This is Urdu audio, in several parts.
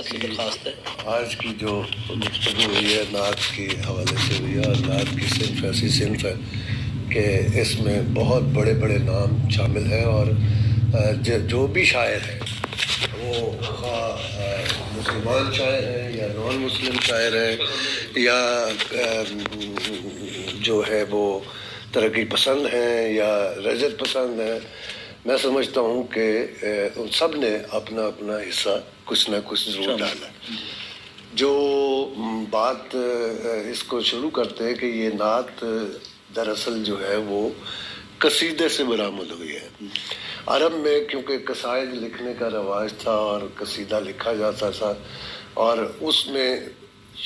حضرات سے درخواست ہے۔ آج کی جو گفتگو ہوئی ہے نعت کے حوالے سے ہوئی ہے، اور نعت کی صنف ایسی صنف ہے کہ اس میں بہت بڑے بڑے نام شامل ہیں، اور جو بھی شاعر ہیں وہ مسلمان شاعر ہیں یا نان مسلم شاعر ہیں یا جو ہے وہ ترقی پسند ہیں یا رجت پسند ہیں، میں سمجھتا ہوں کہ ان سب نے اپنا اپنا حصہ کچھ نہ کچھ ضرور ڈالا۔ جو بات اس کو شروع کرتے ہیں کہ یہ نعت دراصل جو ہے وہ قصیدے سے برآمد ہوئی ہے۔ عرب میں کیونکہ قصائد لکھنے کا رواج تھا اور قصیدہ لکھا جاتا تھا، اور اس میں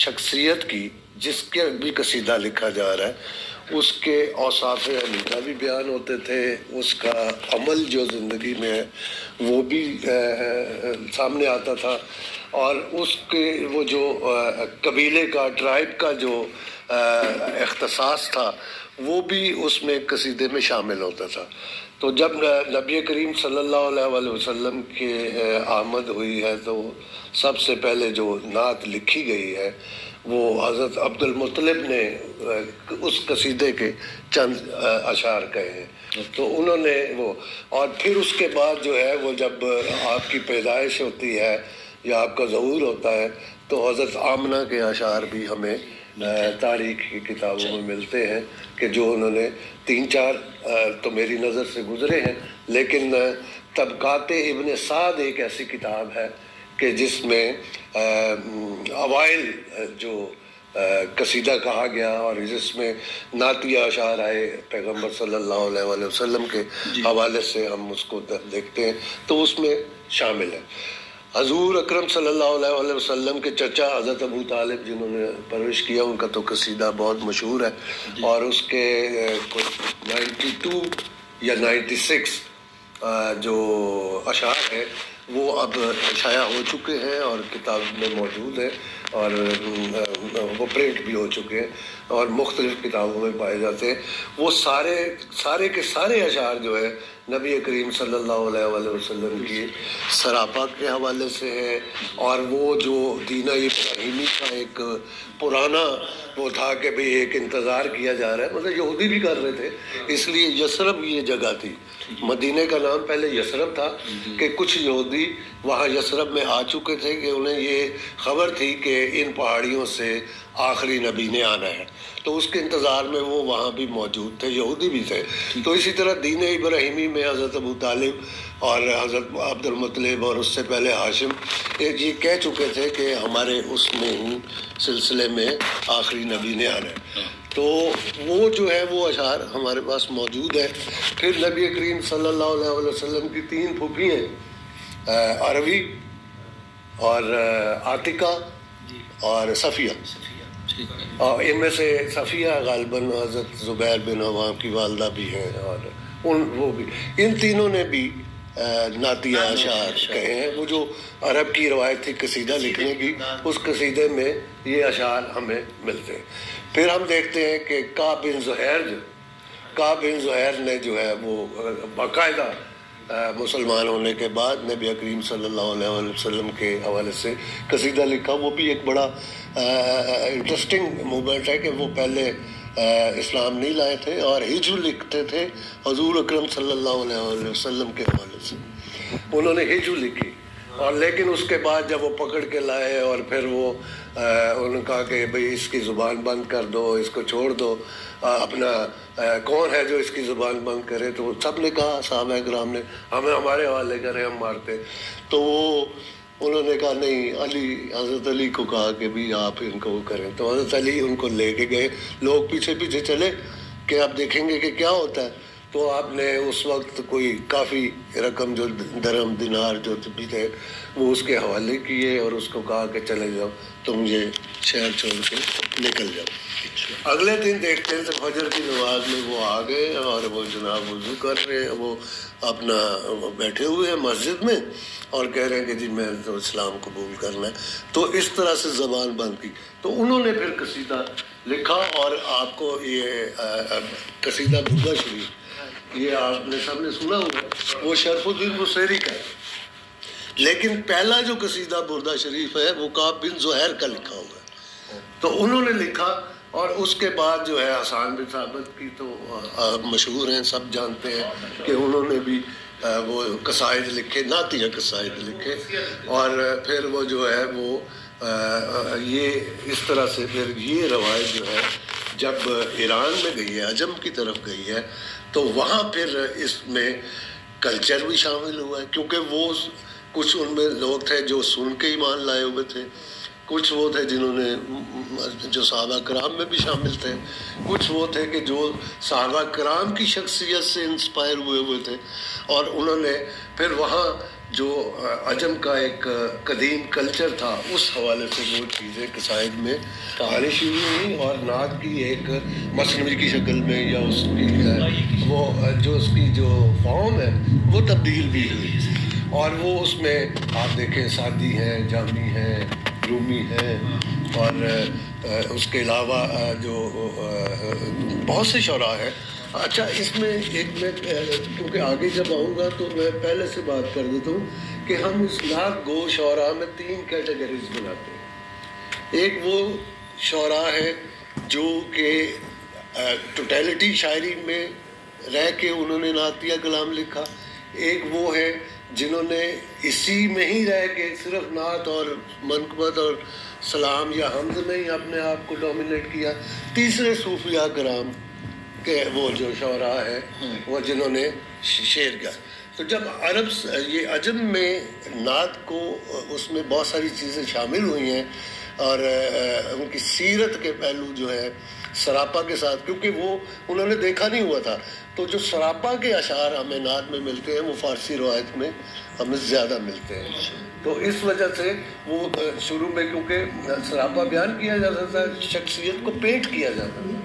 شخصیت کی جس کے بھی قصیدہ لکھا جا رہا ہے اس کے اوصاف حمیدہ بھی بیان ہوتے تھے، اس کا عمل جو زندگی میں ہے وہ بھی سامنے آتا تھا، اور اس کے وہ جو قبیلے کا ٹرائب کا جو اختصاص تھا وہ بھی اس میں قصیدے میں شامل ہوتا تھا۔ تو جب نبی کریم صلی اللہ علیہ وسلم کی آمد ہوئی ہے تو سب سے پہلے جو نعت لکھی گئی ہے وہ حضرت عبد المطلب نے اس قصیدے کے چند اشعار کہے ہیں، تو انہوں نے وہ، اور پھر اس کے بعد جو ہے وہ جب آپ کی پیدائش ہوتی ہے یا آپ کا ظہور ہوتا ہے تو حضرت آمنہ کے اشعار بھی ہمیں تاریخ کی کتابوں میں ملتے ہیں کہ جو انہوں نے 3-4 تو میری نظر سے گزرے ہیں، لیکن طبقات ابن سعد ایک ایسی کتاب ہے کہ جس میں اوائل جو قصیدہ کہا گیا اور جس میں نعتیہ اشعار آئے پیغمبر صلی اللہ علیہ وسلم کے حوالے سے ہم اس کو دیکھتے ہیں تو اس میں شامل ہے۔ حضور اکرم صلی اللہ علیہ وسلم کے چچا حضرت ابو طالب جنہوں نے پرورش کیا، ان کا تو قصیدہ بہت مشہور ہے، اور اس کے 92 یا 96 جو اشعار ہیں وہ اب شائع ہو چکے ہیں اور کتاب میں موجود ہیں، اور وہ پرنٹ بھی ہو چکے ہیں اور مختلف کتابوں میں پائے جاتے ہیں۔ وہ سارے کے سارے اشعار جو ہے نبی کریم صلی اللہ علیہ وسلم کی سراپا کے حوالے سے ہے، اور وہ جو دین ابراہیمی کا ایک پرانا وہ تھا کہ بھئی ایک انتظار کیا جا رہا ہے، مطلب یہودی بھی کر رہے تھے، اس لیے یثرب یہ جگہ تھی، مدینہ کا نام پہلے یثرب تھا کہ کچھ یہودی وہاں یثرب میں آ چکے تھے کہ انہیں یہ خبر تھی کہ ان پہاڑیوں سے آخری نبی نے آنا ہے، تو اس کے انتظار میں وہ وہاں بھی موجود تھے، یہودی بھی تھے۔ تو اسی طرح دین ابراہیمی میں حضرت ابو طالب اور حضرت عبد المطلب اور اس سے پہلے ہاشم یہ کہہ چکے تھے کہ ہمارے اس میں ہی سلسلے میں آخری نبی نے آنا ہے، تو وہ جو ہے وہ اشعار ہمارے پاس موجود ہے۔ پھر نبی کریم صلی اللہ علیہ وسلم کی 3 پھوپھی ہیں، عربی اور عاتقہ اور صفیہ، اور ان میں سے صفیہ غالباً حضرت زبیر بن عوام کی والدہ بھی ہیں، اور وہ بھی، ان تینوں نے بھی نعتیہ اشعار کہے ہیں۔ وہ جو عرب کی روایت تھی قصیدہ لکھنے کی، اس قصیدے میں یہ اشعار ہمیں ملتے ہیں۔ پھر ہم دیکھتے ہیں کہ کعب بن زہیر نے جو ہے وہ باقاعدہ مسلمان ہونے کے بعد نبی کریم صلی اللہ علیہ وسلم کے حوالے سے قصیدہ لکھا۔ وہ بھی ایک بڑا انٹرسٹنگ مومنٹ ہے کہ وہ پہلے اسلام نہیں لائے تھے اور ہجو لکھتے تھے حضور اکرم صلی اللہ علیہ وسلم کے حوالے سے، انہوں نے ہجو لکھی، اور لیکن اس کے بعد جب وہ پکڑ کے لائے اور پھر وہ انہوں نے کہا کہ بھئی اس کی زبان بند کر دو، اس کو چھوڑ دو، اپنا کون ہے جو اس کی زبان بند کرے، تو سب نے کہا، صحابہ کرام نے، ہمیں ہمارے حوالے کریں ہم مارتے، تو وہ انہوں نے کہا نہیں، حضرت علی کو کہا کہ بھی آپ ان کو وہ کریں، تو حضرت علی ان کو لے کے گئے، لوگ پیچھے پیچھے چلے کہ آپ دیکھیں گے کہ کیا ہوتا ہے، تو آپ نے اس وقت کوئی کافی رقم جو درہم دینار جو بھی تھے وہ اس کے حوالے کیے اور اس کو کہا کہ چلے جاؤ تم یہ شہر چھوڑ کے نکل جاؤ۔ اگلے دن دیکھتے ہیں تو فجر کی نماز میں وہ آ گئے اور وہ جناب وضو کر رہے ہیں، وہ اپنا بیٹھے ہوئے ہیں مسجد میں اور کہہ رہے ہیں کہ جی میں تو اسلام قبول کرنا ہے، تو اس طرح سے زبان بند کی۔ تو انہوں نے پھر قصیدہ لکھا، اور آپ کو یہ قصیدہ بردہ شریف یہ آپ نے سب نے سنا ہوگا، وہ شرف الدین بصیری کا ہے۔ لیکن پہلا جو قصیدہ بردہ شریف ہے وہ کعب بن زہیر کا لکھا ہوا ہے، تو انہوں نے لکھا، اور اس کے بعد جو ہے حسان بن ثابت کی تو مشہور ہیں، سب جانتے ہیں کہ انہوں نے بھی وہ قصائد لکھے، نعتیہ قصائد لکھے، اور پھر وہ جو ہے وہ یہ اس طرح سے پھر یہ روایت جو ہے جب ایران میں گئی ہے، عجم کی طرف گئی ہے، تو وہاں پھر اس میں کلچر بھی شامل ہوا ہے، کیونکہ وہ کچھ ان میں لوگ تھے جو سن کے ایمان لائے ہوئے تھے، کچھ وہ تھے جنہوں نے جو صحابہ کرام میں بھی شامل تھے، کچھ وہ تھے کہ جو صحابہ کرام کی شخصیت سے انسپائر ہوئے تھے، اور انہوں نے پھر وہاں جو عجم کا ایک قدیم کلچر تھا اس حوالے سے وہ چیزیں قصائد میں آنی شروع ہوئی، اور نعت کی ایک مثنوی کی شکل میں یا اس کی وہ جو اس کی جو فارم ہے وہ تبدیل بھی ہوئی، اور وہ اس میں آپ دیکھیں سعدی ہیں، جامی ہیں، رومی ہیں، اور اس کے علاوہ جو بہت سے شعراء ہیں۔ اچھا، اس میں ایک میں کیونکہ آگے جب آؤں گا تو میں پہلے سے بات کر دیتا ہوں کہ ہم اس نعت گو شعراء میں 3 کیٹیگریز بناتے ہیں۔ ایک وہ شعراء ہے جو کہ ٹوٹیلٹی شاعری میں رہ کے انہوں نے نعتیہ کلام لکھا، ایک وہ ہے جنہوں نے اسی میں ہی رہ کے صرف نعت اور منقبت اور سلام یا حمد میں ہی اپنے آپ کو ڈومینیٹ کیا، تیسرے صوفیاء کرام کہ وہ جو شعراء ہے وہ جنہوں نے شعر کیا۔ تو جب یہ عجم میں نعت کو اس میں بہت ساری چیزیں شامل ہوئی ہیں، اور ان کی سیرت کے پہلو جو ہے سراپا کے ساتھ، کیونکہ وہ انہوں نے دیکھا نہیں ہوا تھا، تو جو سراپا کے اشعار ہمیں نعت میں ملتے ہیں وہ فارسی روایت میں ہمیں زیادہ ملتے ہیں، تو اس وجہ سے وہ شروع میں کیونکہ سراپا بیان کیا جاتا تھا، شخصیت کو پینٹ کیا جاتا تھا،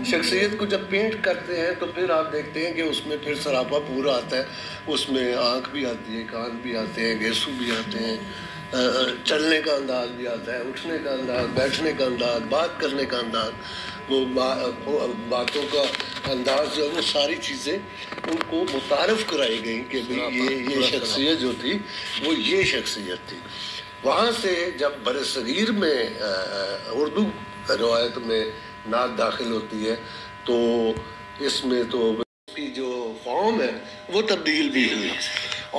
شخصیت کو جب پینٹ کرتے ہیں تو پھر آپ دیکھتے ہیں کہ اس میں پھر سراپا پورا آتا ہے، اس میں آنکھ بھی آتی ہے، کان بھی آتے ہیں، گھیسو بھی آتے ہیں، چلنے کا انداز بھی آتا ہے، اٹھنے کا انداز، بیٹھنے کا انداز، بات کرنے کا انداز، وہ باتوں کا انداز جو ہے وہ ساری چیزیں ان کو متعارف کرائی گئیں کہ یہ شخصیت جو تھی وہ یہ شخصیت تھی۔ وہاں سے جب برصغیر میں اردو روایت میں نعت داخل ہوتی ہے تو اس میں تو اس کی جو فارم ہے وہ تبدیل بھی ہوئی،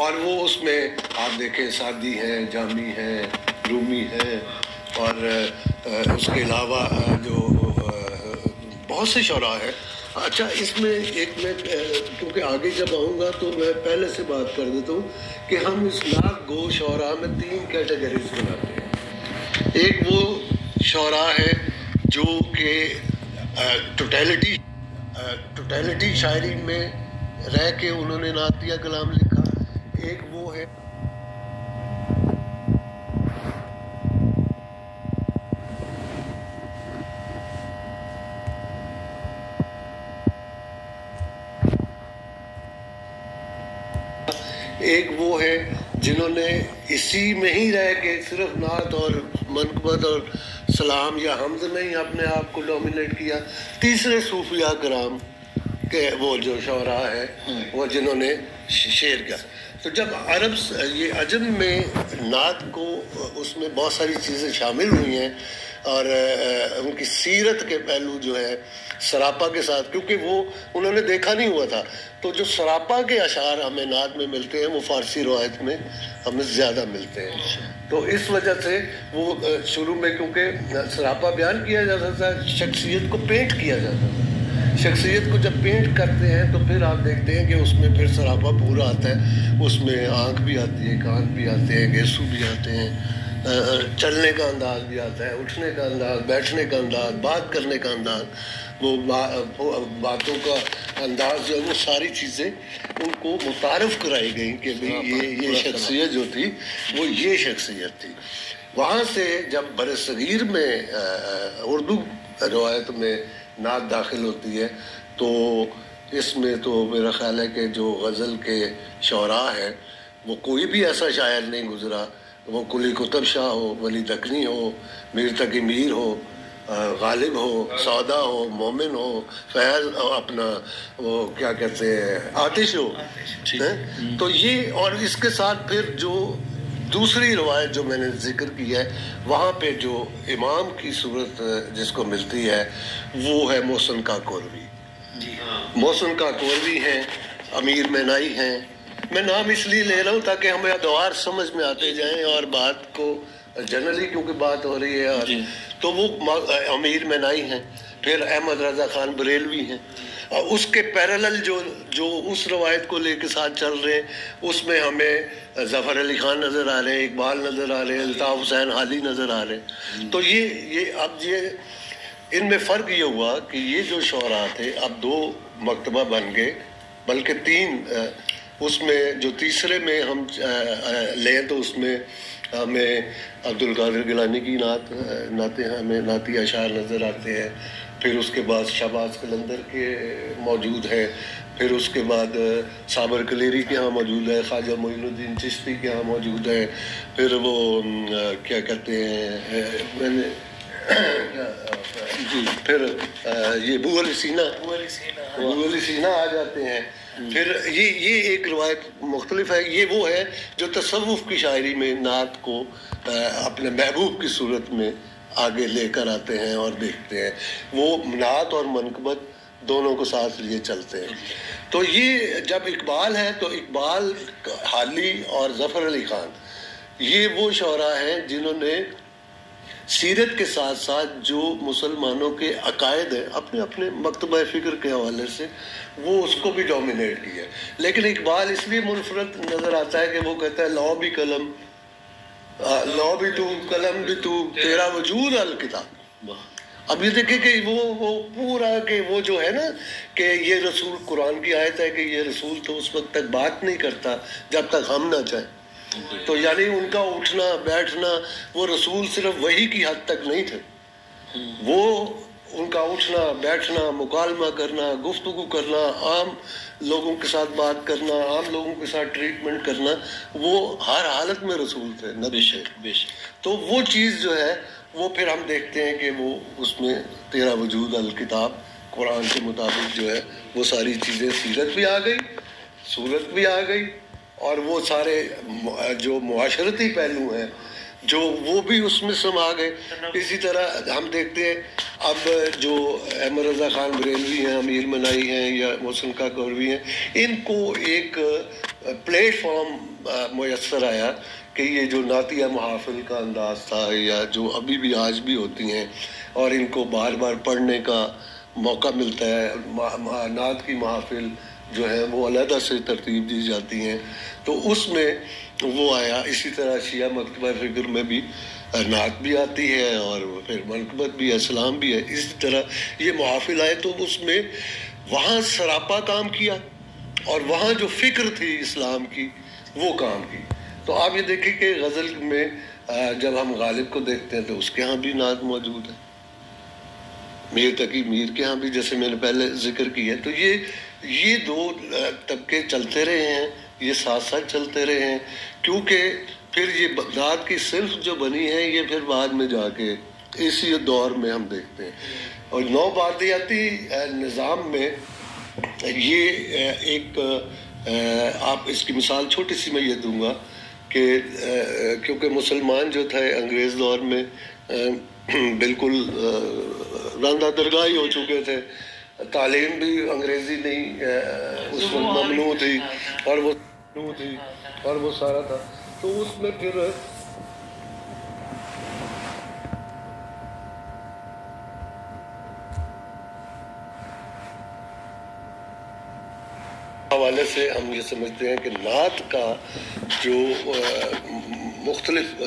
اور وہ اس میں آپ دیکھیں سعدی ہیں، جامی ہیں، رومی ہیں، اور اس کے علاوہ جو بہت سے شعراء ہیں۔ اچھا، اس میں ایک میں کیونکہ آگے جب آؤں گا تو میں پہلے سے بات کر دیتا ہوں کہ ہم اس نعت گو شعراء میں 3 کیٹیگریز بناتے ہیں۔ ایک وہ شعراء ہے جو کہ ٹوٹیلٹی شاعری میں رہ کے انہوں نے نعتیہ کلام لکھا، ایک وہ ہے جنہوں نے اسی میں ہی رہ کے صرف نعت اور منقبت اور سلام یا حمد میں ہی اپنے آپ کو ڈومینیٹ کیا، تیسرے صوفیاء کرام کہ وہ جو شعراء ہے وہ جنہوں نے شعر کیا۔ تو جب یہ عجم میں نعت کو اس میں بہت ساری چیزیں شامل ہوئی ہیں، اور ان کی سیرت کے پہلو جو ہے سراپا کے ساتھ، کیونکہ وہ انہوں نے دیکھا نہیں ہوا تھا، تو جو سراپا کے اشعار ہمیں نعت میں ملتے ہیں وہ فارسی روایت میں ہمیں زیادہ ملتے ہیں، تو اس وجہ سے وہ شروع میں کیونکہ سراپا بیان کیا جاتا تھا، شخصیت کو پینٹ کیا جاتا تھا، شخصیت کو جب پینٹ کرتے ہیں تو پھر آپ دیکھتے ہیں کہ اس میں پھر سراپا پورا آتا ہے، اس میں آنکھ بھی آتی ہے، کان بھی آتے ہیں، گھیسو بھی آتے ہیں، چلنے کا انداز بھی آتا ہے، اٹھنے کا انداز، بیٹھنے کا انداز، بات کرنے کا انداز، وہ باتوں کا انداز جو ہے وہ ساری چیزیں ان کو متعارف کرائی گئیں کہ یہ شخصیت جو تھی وہ یہ شخصیت تھی۔ وہاں سے جب برصغیر میں اردو روایت میں نعت داخل ہوتی ہے تو اس میں تو میرا خیال ہے کہ جو غزل کے شعراء ہیں وہ کوئی بھی ایسا شاعر نہیں گزرا، وہ قلی قطب شاہ ہو، ولی دکنی ہو، میر تقی میر ہو، غالب ہو، سودا ہو، مومن ہو، فیض اپنا وہ کیا کہتے ہیں آتش ہو، تو یہ اور اس کے ساتھ پھر جو دوسری روایت جو میں نے ذکر کی ہے وہاں پہ جو امام کی صورت جس کو ملتی ہے وہ ہے محسن کاکوروی. محسن کاکوروی ہیں, امیر مینائی ہیں. میں نام اس لیے لے رہا ہوں تاکہ ہمیں ادوار سمجھ میں آتے جائیں اور بات کو جنرلی کیونکہ بات ہو رہی ہے اور تو وہ امیر مینائی ہیں. پھر احمد رضا خان بریلوی ہیں. اور اس کے پیرالل جو اس روایت کو لے کے ساتھ چل رہے ہیں اس میں ہمیں ظفر علی خان نظر آ رہے ہیں, اقبال نظر آ رہے ہیں, الطاف حسین حالی نظر آ رہے ہیں. تو یہ ان میں فرق یہ ہوا کہ یہ جو شعراء تھے اب 2 مکتبہ بن گئے, بلکہ 3. اس میں جو تیسرے میں ہم لیں تو اس میں ہمیں عبد القادر گیلانی کی نعتیں ہمیں نعتی اشعار نظر آتے ہیں. پھر اس کے بعد شہباز قلندر کے موجود ہیں. پھر اس کے بعد صابر کلیری کے ہاں موجود ہے, خواجہ معین الدین چشتی کے ہاں موجود ہے. پھر وہ کیا کہتے ہیں میں نے پھر یہ ابو علی سینا آ جاتے ہیں. پھر یہ ایک روایت مختلف ہے. یہ وہ ہے جو تصوف کی شاعری میں نعت کو اپنے محبوب کی صورت میں آگے لے کر آتے ہیں اور دیکھتے ہیں. وہ نعت اور منقبت دونوں کو ساتھ لیے چلتے ہیں. تو یہ جب اقبال ہے تو اقبال, حالی اور ظفر علی خان یہ وہ شعراء ہیں جنہوں نے سیرت کے ساتھ ساتھ جو مسلمانوں کے عقائد ہیں اپنے اپنے مکتبہ فکر کے حوالے سے وہ اس کو بھی ڈومینیٹ کیا ہے. لیکن اقبال اس لیے منفرد نظر آتا ہے کہ وہ کہتا ہے لو بھی قلم, لو بھی تو, قلم بھی تو, تیرا وجود الکتاب. اب یہ دیکھیں کہ وہ پورا کہ وہ جو ہے نا کہ یہ رسول, قرآن کی آیت ہے کہ یہ رسول تو اس وقت تک بات نہیں کرتا جب تک ہم نہ چاہیں. تو یعنی ان کا اٹھنا بیٹھنا وہ رسول صرف وحی کی حد تک نہیں تھے. وہ ان کا اٹھنا بیٹھنا, مکالمہ کرنا, گفتگو کرنا, عام لوگوں کے ساتھ بات کرنا, عام لوگوں کے ساتھ ٹریٹمنٹ کرنا, وہ ہر حالت میں رسول تھے نبی سے. تو وہ چیز جو ہے وہ پھر ہم دیکھتے ہیں کہ وہ اس میں تیرا وجود الکتاب قرآن کے مطابق جو ہے وہ ساری چیزیں, سیرت بھی آ گئی, صورت بھی آ گئی, اور وہ سارے جو معاشرتی پہلو ہیں جو وہ بھی اس میں سما گئے. اسی طرح ہم دیکھتے ہیں اب جو احمد رضا خان بریلوی ہیں, امیر منائی ہیں یا محسن کاکوروی ہیں, ان کو ایک پلیٹ فارم میسر آیا کہ یہ جو نعتیہ محافل کا انداز تھا یا جو ابھی بھی آج بھی ہوتی ہیں اور ان کو بار بار پڑھنے کا موقع ملتا ہے, نعت کی محافل جو ہے وہ علیحدہ سے ترتیب دی جاتی ہیں, تو اس میں وہ آیا. اسی طرح شیعہ مکتبہ فکر میں بھی نعت بھی آتی ہے اور پھر منقبت بھی ہے, اسلام بھی ہے. اسی طرح یہ محافل آئے تو اس میں وہاں سراپا کام کیا اور وہاں جو فکر تھی اسلام کی وہ کام کی. تو آپ یہ دیکھیں کہ غزل میں جب ہم غالب کو دیکھتے ہیں تو اس کے ہاں بھی نعت موجود ہے, میر تقی میر کے ہاں بھی, جیسے میں نے پہلے ذکر کیا. تو یہ 2 طبقے چلتے رہے ہیں, یہ ساتھ ساتھ چلتے رہے ہیں, کیونکہ پھر یہ بغداد کی صنف جو بنی ہے یہ پھر بعد میں جا کے اسی دور میں ہم دیکھتے ہیں. اور نو باردیاتی نظام میں یہ ایک آپ اس کی مثال چھوٹی سی میں یہ دوں گا کہ کیونکہ مسلمان جو تھے انگریز دور میں بالکل راندہ درگاہی ہو چکے تھے, تعلیم بھی انگریزی نہیں اس وقت ممنوع تھی اور وہ سارا تھا. تو اس میں پھر حوالے سے ہم یہ سمجھتے ہیں کہ نعت کا جو مختلف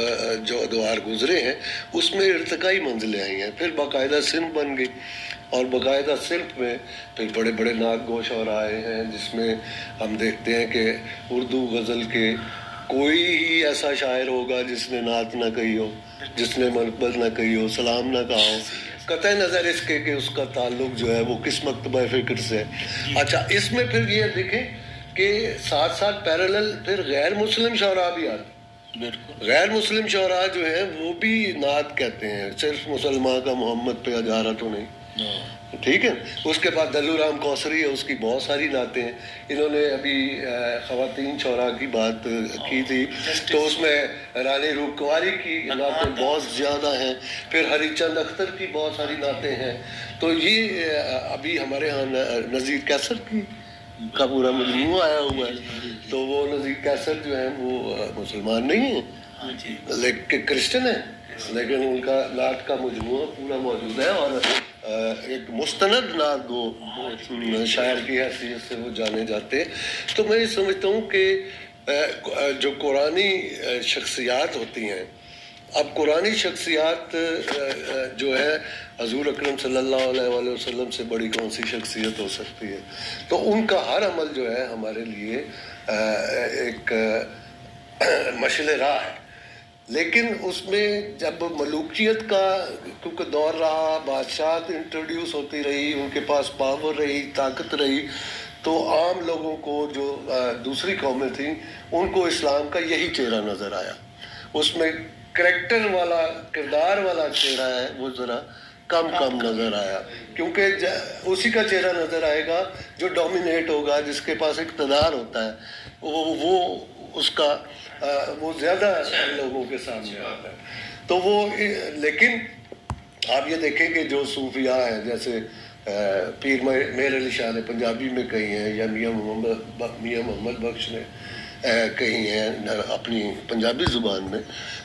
جو ادوار گزرے ہیں اس میں ارتقائی منزلیں آئی ہیں. پھر باقاعدہ صنف بن گئی اور باقاعدہ صنف میں پھر بڑے بڑے نعت گو شعراء آئے ہیں, جس میں ہم دیکھتے ہیں کہ اردو غزل کے کوئی ہی ایسا شاعر ہوگا جس نے نعت نہ کہی ہو, جس نے منقبت نہ کہی ہو, سلام نہ کہا ہو, قطع نظر اس کے کہ اس کا تعلق جو ہے وہ کس مکتبہ فکر سے ہے. اچھا, اس میں پھر یہ دیکھیں کہ ساتھ ساتھ پیرالل پھر غیر مسلم شعراء بھی آتے. غیر مسلم شعراء جو ہیں وہ بھی نعت کہتے ہیں, صرف مسلمان کا محمد پہ اجارہ تو نہیں. ٹھیک ہے. اس کے بعد دلو رام کوسری ہے، اس کی بہت ساری نعتیں ہیں. انہوں نے ابھی خواتین شعراء کی بات کی تھی تو اس میں رانی روپ کماری کی نعتیں بہت زیادہ ہیں. پھر ہری چند اختر کی بہت ساری نعتیں ہیں. تو یہ ابھی ہمارے ہاں نذیر کیسر کی کا پورا مجموعہ آیا ہوا ہے. تو وہ نذیر کیسر جو ہیں وہ مسلمان نہیں ہیں لیکن کرسچن ہیں، لیکن ان کا نعت کا مجموعہ پورا موجود ہے اور ایک مستند نعت وہ شاعر کی حیثیت سے وہ جانے جاتے. تو میں یہ سمجھتا ہوں کہ جو قرآنی شخصیات ہوتی ہیں، اب قرآنی شخصیات جو ہے حضور اکرم صلی اللہ علیہ وآلہ وسلم سے بڑی کون سی شخصیت ہو سکتی ہے. تو ان کا ہر عمل جو ہے ہمارے لیے ایک مشعل راہ ہے. لیکن اس میں جب ملوکیت کا کیونکہ دور رہا، بادشاہت انٹروڈیوس ہوتی رہی، ان کے پاس پاور رہی، طاقت رہی، تو عام لوگوں کو جو دوسری قومیں تھیں ان کو اسلام کا یہی چہرہ نظر آیا. اس میں کریکٹر والا، کردار والا چہرہ ہے وہ ذرا کم نظر آیا، کیونکہ اسی کا چہرہ نظر آئے گا جو ڈومینیٹ ہوگا، جس کے پاس اقتدار ہوتا ہے، وہ اس کا وہ زیادہ لوگوں کے سامنے آتا ہے. تو وہ لیکن آپ یہ دیکھیں کہ جو صوفیاء ہیں، جیسے پیر مہر علی شاہ نے پنجابی میں کہی ہیں، یا میاں محمد بخش نے کہی ہیں اپنی پنجابی زبان میں،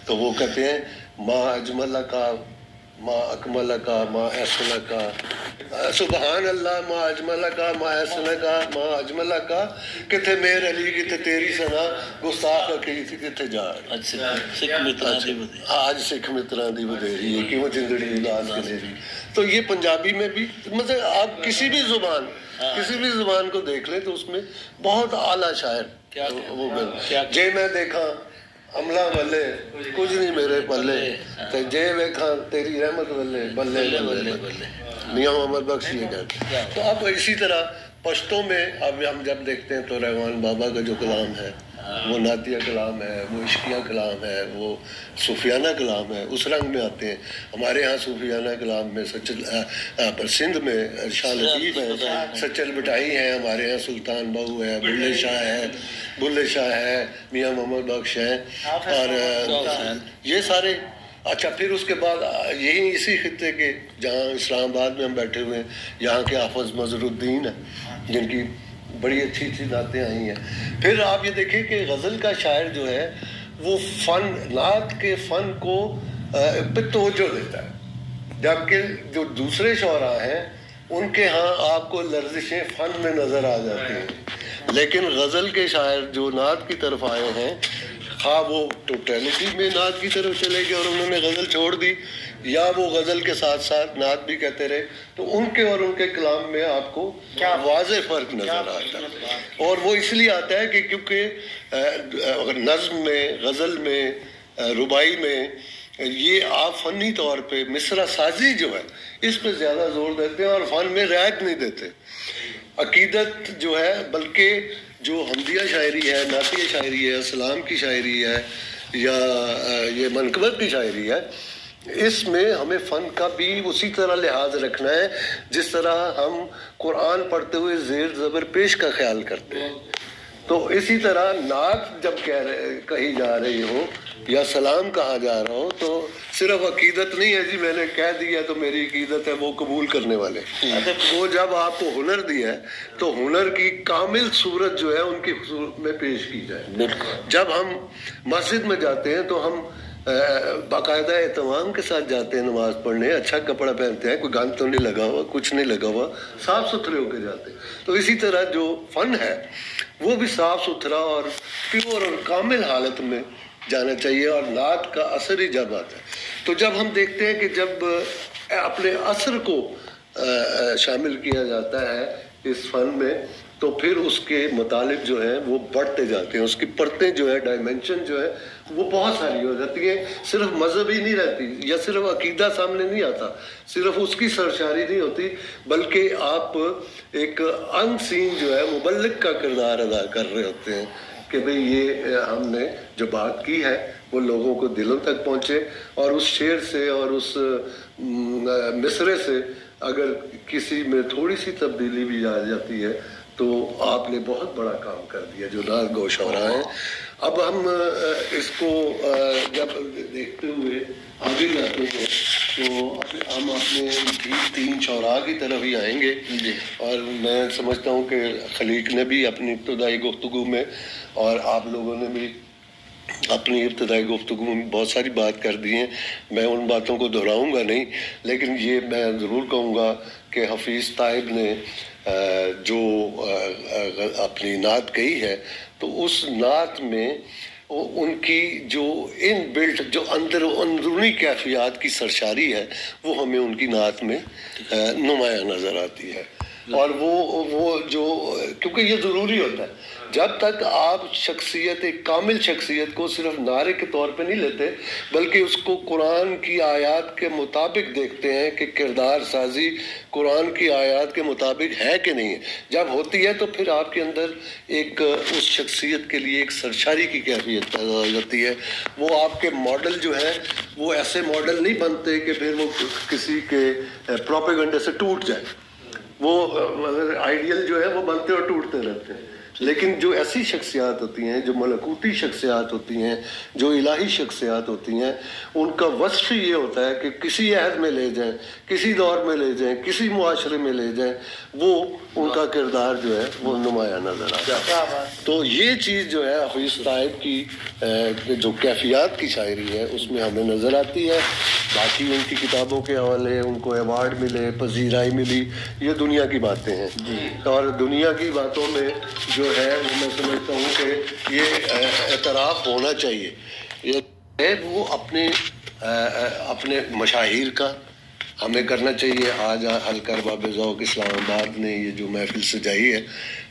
تو وہ کہتے ہیں ماں اجمل کا، ماں اکمل کا، ماں احسن کا، سبحان اللہ، ماں اجمل کا، ماں احسن کا، ماں اجمل کا، کتنے مہر علی کتنے تیری سنا گستاخ کی تھی کتنے جا آج سکھ متراں دی بدیری ہے کیوں جندڑی الاس گلیری. تو یہ پنجابی میں بھی مطلب آپ کسی بھی زبان کو دیکھ لیں تو اس میں بہت اعلیٰ شاعر وہ جے میں دیکھا عملہ بلے کچھ نہیں میرے پلے، جے ویکھا تیری رحمت بلے بلے بلے بلے، میاں محمد بخش یہ کہتے ہیں. تو اب اسی طرح پشتوں میں اب ہم جب دیکھتے ہیں تو رحمان بابا کا جو کلام ہے وہ نعتیہ کلام ہے، وہ عشقیہ کلام ہے، وہ صوفیانہ کلام ہے، اس رنگ میں آتے ہیں. ہمارے یہاں صوفیانہ کلام میں سندھ میں شاہ لطیف ہے، سچل بٹائی ہیں، ہمارے یہاں سلطان بہو ہے، بلے شاہ ہے، میاں محمد بخش ہیں، اور یہ سارے. اچھا پھر اس کے بعد یہی اسی خطے کے جہاں اسلام آباد میں ہم بیٹھے ہوئے ہیں، یہاں کے حافظ مظہر الدین ہیں جن کی بڑی اچھی نعتیں آئی ہیں. پھر آپ یہ دیکھیں کہ غزل کا شاعر جو ہے وہ نعت کے فن کو پہ توجہ دیتا ہے، جبکہ جو دوسرے شعراء ہیں ان کے ہاں آپ کو لرزشیں فن میں نظر آ جاتی ہیں. لیکن غزل کے شاعر جو نعت کی طرف آئے ہیں، ہاں وہ ٹوٹیلٹی میں نعت کی طرف چلے گئے اور انہوں نے غزل چھوڑ دی، یا وہ غزل کے ساتھ ساتھ نعت بھی کہتے رہے، تو ان کے اور ان کے کلام میں آپ کو واضح فرق نظر آتا ہے. اور وہ اس لیے آتا ہے کہ کیونکہ نظم میں، غزل میں، ربائی میں یہ آپ فنی طور پہ مصرع سازی جو ہے اس پہ زیادہ زور دیتے ہیں اور فن میں رعایت نہیں دیتے. عقیدت جو ہے، بلکہ جو حمدیہ شاعری ہے، نعتیہ شاعری ہے، اسلام کی شاعری ہے، یا یہ منقبت کی شاعری ہے، اس میں ہمیں فن کا بھی اسی طرح لحاظ رکھنا ہے جس طرح ہم قرآن پڑھتے ہوئے زیر زبر پیش کا خیال کرتے ہیں. تو اسی طرح نعت جب کہی جا رہی ہو یا سلام کہا جا رہا ہو تو صرف عقیدت نہیں ہے جی میں نے کہہ دیا تو میری عقیدت ہے، وہ قبول کرنے والے. وہ جب آپ کو ہنر دیا ہے تو ہنر کی کامل صورت جو ہے ان کی صورت میں پیش کی جائے. جب ہم مسجد میں جاتے ہیں تو ہم باقاعدہ اہتمام کے ساتھ جاتے ہیں نماز پڑھنے، اچھا کپڑا پہنتے ہیں، کوئی گند تو نہیں لگا ہوا، کچھ نہیں لگا ہوا، صاف ستھرے ہو کے جاتے ہیں. تو اسی طرح جو فن ہے وہ بھی صاف ستھرا اور پیور اور کامل حالت میں جانا چاہیے، اور نعت کا اثر ہی جب آتا ہے. تو جب ہم دیکھتے ہیں کہ جب اپنے اثر کو شامل کیا جاتا ہے اس فن میں تو پھر اس کے مطالب جو ہیں وہ بڑھتے جاتے ہیں، اس کی پرتیں جو ہے، ڈائمنشن جو ہے وہ بہت ساری ہو جاتی ہیں. صرف مذہب ہی نہیں رہتی یا صرف عقیدہ سامنے نہیں آتا، صرف اس کی سرشاری نہیں ہوتی، بلکہ آپ ایک ان سین جو ہے مبلغ کا کردار ادا کر رہے ہوتے ہیں کہ بھئی یہ ہم نے جو بات کی ہے وہ لوگوں کو دلوں تک پہنچے، اور اس شعر سے اور اس مصرے سے اگر کسی میں تھوڑی سی تبدیلی بھی آ جاتی ہے تو آپ نے بہت بڑا کام کر دیا جو نعت گو شعراء ہیں۔ اب ہم اس کو جب دیکھتے ہوئے آگے جاتے ہیں تو ہم اپنے 3 شعراء کی طرف ہی آئیں گے، اور میں سمجھتا ہوں کہ خلیق نے بھی اپنی ابتدائی گفتگو میں اور آپ لوگوں نے بھی اپنی ابتدائی گفتگو میں بہت ساری بات کر دی ہیں، میں ان باتوں کو دہراؤں گا نہیں، لیکن یہ میں ضرور کہوں گا کہ حفیظ طیب نے جو اپنی نعت کہی ہے تو اس نعت میں ان کی جو ان بلٹ جو اندرونی کیفیات کی سرشاری ہے وہ ہمیں ان کی نعت میں نمایاں نظر آتی ہے، اور وہ جو کیونکہ یہ ضروری ہوتا ہے جب تک آپ شخصیت ایک کامل شخصیت کو صرف نعرے کے طور پہ نہیں لیتے بلکہ اس کو قرآن کی آیات کے مطابق دیکھتے ہیں کہ کردار سازی قرآن کی آیات کے مطابق ہے کہ نہیں ہے، جب ہوتی ہے تو پھر آپ کے اندر ایک اس شخصیت کے لیے ایک سرشاری کی کیفیت پیدا ہو جاتی ہے، وہ آپ کے ماڈل جو ہے وہ ایسے ماڈل نہیں بنتے کہ پھر وہ کسی کے پروپیگنڈے سے ٹوٹ جائے، وہ آئیڈیل جو ہے وہ بنتے اور ٹوٹتے رہتے ہیں، لیکن جو ایسی شخصیات ہوتی ہیں جو ملکوتی شخصیات ہوتی ہیں جو الہی شخصیات ہوتی ہیں ان کا وصف یہ ہوتا ہے کہ کسی عہد میں لے جائیں، کسی دور میں لے جائیں، کسی معاشرے میں لے جائیں، وہ ان کا کردار جو ہے وہ نمایاں نظر آتا ہے۔ تو یہ چیز جو ہے حفیظ طیب کی جو کیفیات کی شاعری ہے اس میں ہمیں نظر آتی ہے، باقی ان کی کتابوں کے حوالے ان کو ایوارڈ ملے، پذیرائی ملی، یہ دنیا کی باتیں ہیں، اور دنیا کی باتوں میں جو ہے وہ میں سمجھتا ہوں کہ یہ اعتراف ہونا چاہیے، یہ ہے وہ اپنے مشاہیر کا ہمیں کرنا چاہیے۔ آج حلقہ ارباب ذوق اسلام آباد نے یہ جو محفل سجائی ہے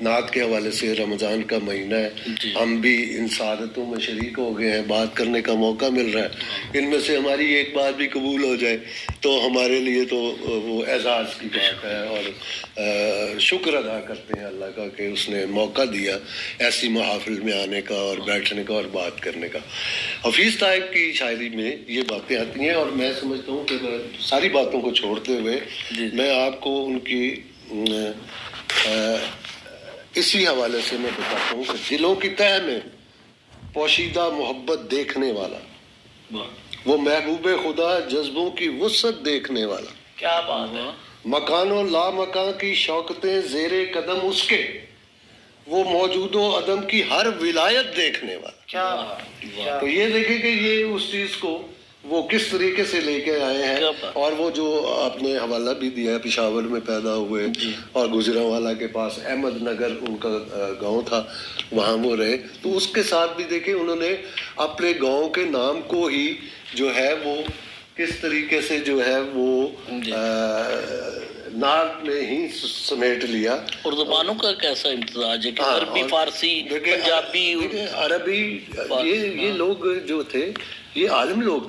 نعت کے حوالے سے، رمضان کا مہینہ ہے، ہم بھی ان سعادتوں میں شریک ہو گئے ہیں، بات کرنے کا موقع مل رہا ہے، ان میں سے ہماری ایک بات بھی قبول ہو جائے تو ہمارے لیے تو وہ اعزاز کی بات ہے، اور شکر ادا کرتے ہیں اللہ کا کہ اس نے موقع دیا ایسی محافل میں آنے کا اور بیٹھنے کا اور بات کرنے کا۔ حفیظ طیب کی شاعری میں یہ باتیں آتی ہیں، اور میں سمجھتا ہوں کہ ساری باتوں کو چھوڑتے ہوئے میں آپ کو ان کی اسی حوالے سے میں بتاتا ہوں کہ دلوں کی تہ میں پوشیدہ محبت دیکھنے والا، وہ محبوب خدا جذبوں کی وسعت دیکھنے والا، کیا بات ہے، مکان و لا مکان کی شوکتیں زیر قدم اس کے، وہ موجود و عدم کی ہر ولایت دیکھنے والا۔ کیا تو یہ دیکھیں کہ یہ اس چیز کو وہ کس طریقے سے لے کے آئے ہیں، اور وہ جو آپ نے حوالہ بھی دیا ہے پشاور میں پیدا ہوئے اور گجرانوالہ کے پاس احمد نگر ان کا گاؤں تھا، وہاں وہ رہے، تو اس کے ساتھ بھی دیکھیں انہوں نے اپنے گاؤں کے نام کو ہی جو ہے وہ کس طریقے سے جو ہے وہ نعت میں ہی سمیٹ لیا۔ اور زبانوں کا کیسا امتزاج ہے کہ عربی، فارسی، پنجابی، عربی، یہ لوگ جو تھے یہ عالم لوگ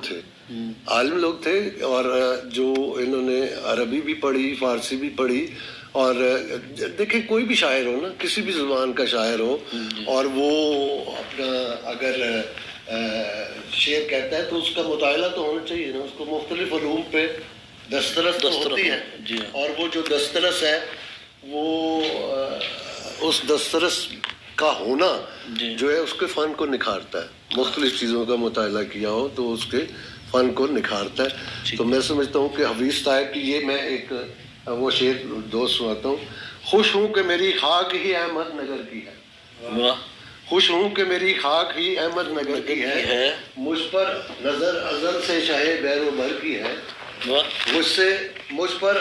تھے، اور جو انہوں نے عربی بھی پڑھی، فارسی بھی پڑھی، اور دیکھیں کوئی بھی شاعر ہو نا، کسی بھی زبان کا شاعر ہو، اور وہ اپنا اگر شعر کہتا ہے تو اس کا مطالعہ تو ہونا چاہیے نا، اس کو مختلف علوم پہ دسترس ہوتی ہے، اور وہ جو دسترس ہے وہ اس دسترس کا ہونا جو ہے اس کے فن کو نکھارتا ہے، مختلف چیزوں کا مطالعہ کیا ہو تو اس کے فن کو نکھارتا ہے۔ تو میں سمجھتا ہوں کہ حفیظ طیب کی یہ میں ایک وہ شعر دوست سناتا ہوں، خوش ہوں کہ میری خاک ہی احمد نگر کی ہے، خوش ہوں کہ میری خاک ہی احمد نگر کی ہے، مجھ پر نظر ازل سے شاہ بیر و بر کی ہے، مجھ پر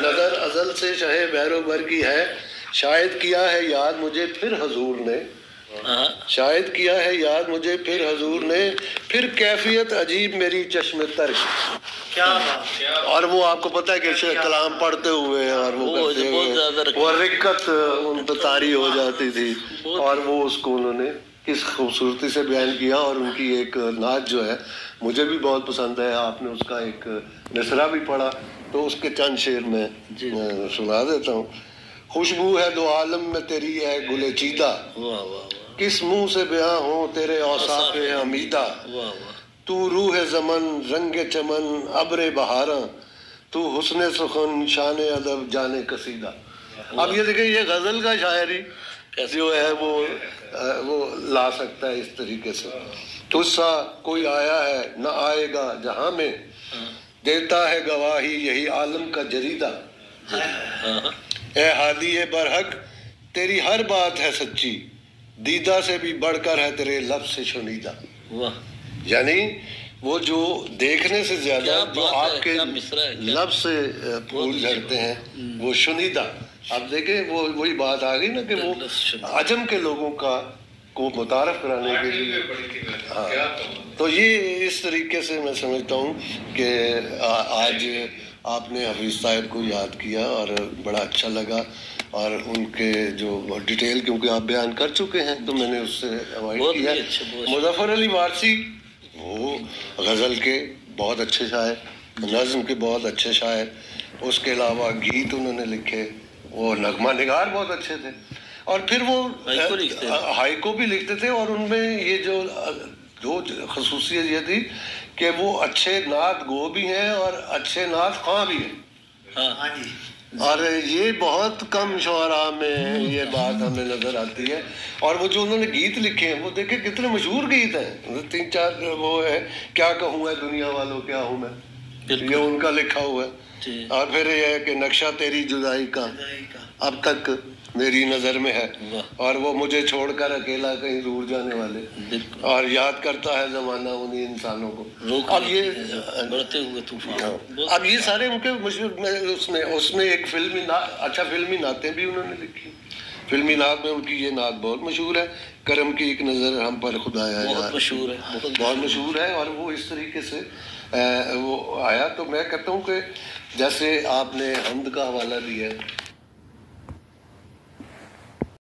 نظر ازل سے شاہ بیر و بر کی ہے، شاید کیا ہے یاد مجھے پھر حضور نے، شاید کیا ہے یاد مجھے پھر حضور نے، پھر کیفیت عجیب میری چشم تر کی، اور وہ آپ کو پتہ ہے کہ کلام پڑھتے ہوئے اور وہ کرتے ہوئے وہ رکت ان پہ طاری ہو جاتی تھی، اور وہ اس کو انہوں نے اس خوبصورتی سے بیان کیا، اور ان کی ایک نعت جو ہے مجھے بھی بہت پسند ہے، آپ نے اس کا ایک نثرہ بھی پڑھا تو اس کے چند شعر میں سنا دیتا ہوں۔ خوشبو ہے دو عالم میں تیری ہے گل چیدہ، کس منہ سے بیاں ہوں تیرے اوصاف حمیدہ، تو روح زمن رنگ چمن ابر بہاراں، تو حسن سخن شان ادب جان قصیدہ۔ اب یہ دیکھیں یہ غزل کا شاعری جو ہے وہ لا سکتا ہے اس طریقے سے۔ تجھ سا کوئی آیا ہے نہ آئے گا جہاں میں، دیتا ہے گواہی یہی عالم کا جریدہ، اے ہادی برحق تیری ہر بات ہے سچی، دیدہ سے بھی بڑھ کر ہے تیرے لب سے شنیدہ۔ یعنی وہ جو دیکھنے سے زیادہ جو آپ کے لب سے پھول جھڑتے ہیں وہ شنیدہ۔ اب دیکھیں وہی بات آ گئی نا کہ وہ عجم کے لوگوں کو متعارف کرانے کے لیے۔ تو یہ اس طریقے سے میں سمجھتا ہوں کہ آج آپ نے حفیظ صاحب کو یاد کیا اور بڑا اچھا لگا، اور ان کے جو ڈیٹیل کیونکہ آپ بیان کر چکے ہیں تو میں نے اس سے اوائڈ کیا۔ مظفر علی وارثی وہ غزل کے بہت اچھے شاعر، نظم کے بہت اچھے شاعر، اس کے علاوہ گیت انہوں نے لکھے، وہ نغمہ نگار بہت اچھے تھے، اور پھر وہ ہائیکو بھی لکھتے تھے، اور ان میں یہ جو خصوصیت یہ تھی کہ وہ اچھے نعت گو بھی ہیں اور اچھے نعت خواں بھی ہیں، اور یہ بہت کم شعراء میں یہ بات ہمیں نظر آتی ہے۔ اور وہ جو انہوں نے گیت لکھے ہیں وہ دیکھیں کتنے مشہور گیت ہیں، 3-4 وہ ہے کیا کہوں ہے دنیا والوں کیا ہوں میں، یہ ان کا لکھا ہوا ہے۔ اور پھر یہ ہے کہ نقشہ تیری جدائی کا اب تک میری نظر میں ہے، اور وہ مجھے چھوڑ کر اکیلا کہیں دور جانے والے، اور یاد کرتا ہے زمانہ انہی انسانوں کو۔ اب یہ بڑھتے ہوئے طوفان، اب یہ سارے ان کے مشہور، اس میں ایک فلمی نعتیں بھی انہوں نے لکھی۔ فلمی نعت میں ان کی یہ نعت بہت مشہور ہے، کرم کی ایک نظر ہم پر خدایا، بہت مشہور ہے، بہت مشہور ہے، اور وہ اس طریقے سے وہ آیا۔ تو میں کہتا ہوں کہ جیسے آپ نے حمد کا حوالہ دیا ہے،